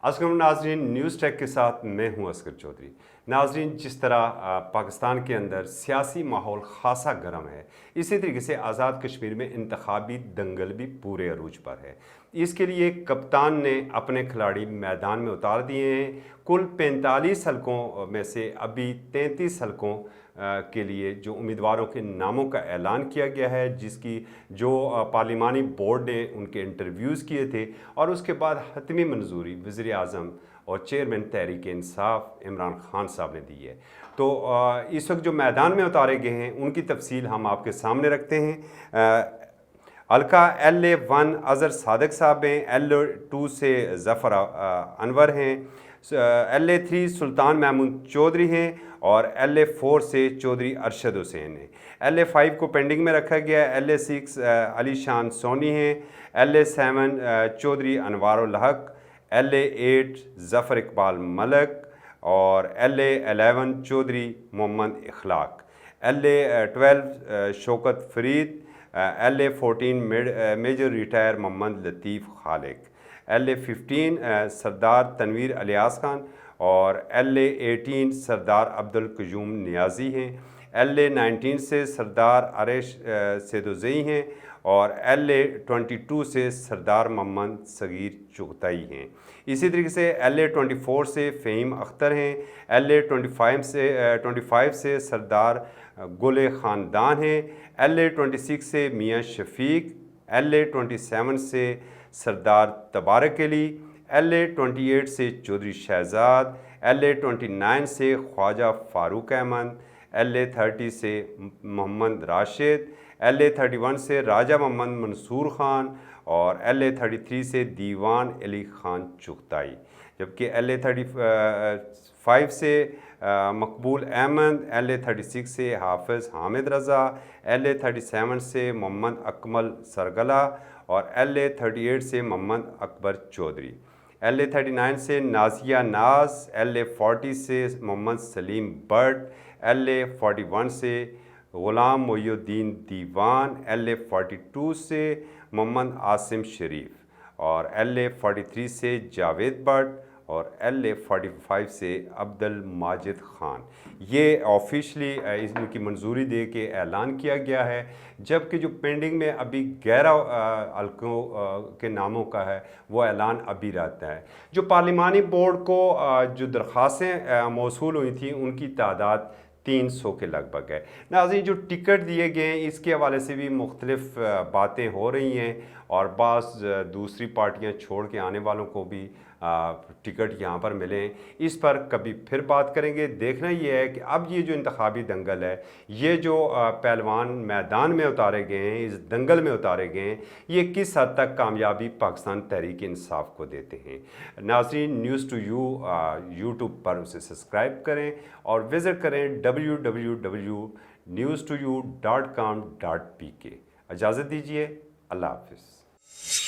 अस्सलाम नाज़रीन, news take के साथ मैं हूं असगर चौधरी। नाज़रीन, जिस तरह पाकिस्तान के अंदर सियासी माहौल ख़ासा गर्म है, इसी तरीके से आज़ाद कश्मीर में इंतखाबी दंगल भी पूरे अरूज पर है। इसके लिए कप्तान ने अपने खिलाड़ी मैदान में उतार दिए हैं। कुल 45 हलकों में से अभी 33 हलकों के लिए जो उम्मीदवारों के नामों का ऐलान किया गया है, जिसकी जो पार्लिमानी बोर्ड ने उनके इंटरव्यूज़ किए थे और उसके बाद हतमी मंजूरी वज़ीर आज़म और चेयरमैन तहरीक इंसाफ इमरान खान साहब ने दी है। तो इस वक्त जो मैदान में उतारे गए हैं उनकी तफसील हम आपके सामने रखते हैं। हल्का LA1 अज़हर सादिक साहब हैं, LA2 से ज़फ़र अनवर हैं, LA3 सुल्तान महमूद चौधरी हैं और LA4 से चौधरी अरशद हुसैन हैं। LA5 को पेंडिंग में रखा गया है। LA6 अली शान सोनी हैं, LA7 चौधरी अनवारुल हक, LA8 ज़फ़र इकबाल मलक और LA11 Chaudhry Mohammad Ikhlaq, LA12 Shaukat Farid, LA14 major retire Mohammad Latif Khaliq, LA15 सरदार तनवीर अलियास खान और LA18 सरदार अब्दुल क़यूम नियाज़ी हैं, LA19 से सरदार अरेश सेदोज़ई हैं और LA22 से सरदार मोहम्मद सगीर चुगताई हैं। इसी तरीके से LA24 से फ़हीम अख्तर हैं, LA25 से सरदार गुल ख़ानदान हैं, LA26 से मियाँ शफ़ीक, LA27 से सरदार तबारक अली, LA28 से चौधरी शहजाद, LA29 से ख्वाजा फ़ारूक अहमद, LA30 से मोहम्मद राशिद, LA31 से राजा मोहम्मद मंसूर ख़ान और LA33 से दीवान अली ख़ान चुगताई, जबकि LA35 से मकबूल अहमद, LA36 से हाफिज़ हामिद रज़ा, LA37 से मोहम्मद अकमल सरगला और LA38 से मोहम्मद अकबर चौधरी, LA39 से नाजिया नाज, LA40 से मोहम्मद सलीम बट, LA41 से ग़ुलाम मोइनुद्दीन दीवान, LA42 से मोहम्मद आसिम शरीफ और LA43 से जावेद बट और LA45 से अब्दुल माजिद ख़ान। ये ऑफिशली इनकी मंजूरी दे के ऐलान किया गया है, जबकि जो पेंडिंग में अभी 11 हल्कों के नामों का है वो ऐलान अभी रहता है। जो पार्लिमानी बोर्ड को जो दरख्वास्तें मौसूल हुई थी उनकी तादाद 300 के लगभग है। नाज़रीन, जो टिकट दिए गए हैं इसके हवाले से भी मुख्तलिफ बातें हो रही हैं और बाज़ दूसरी पार्टियां छोड़ के आने वालों को भी टिकट यहाँ पर मिले हैं। इस पर कभी फिर बात करेंगे। देखना ये है कि अब ये जो इंतखाबी दंगल है, ये जो पहलवान मैदान में उतारे गए हैं, इस दंगल में उतारे गए हैं, ये किस हद तक कामयाबी पाकिस्तान तहरीक इंसाफ को देते हैं। नाज़रीन, न्यूज़ टू यू यूट्यूब पर उसे सब्सक्राइब करें और विज़िट करें www.newstoyou.com.pk। इजाज़त दीजिए, अल्लाह हाफ़िज़।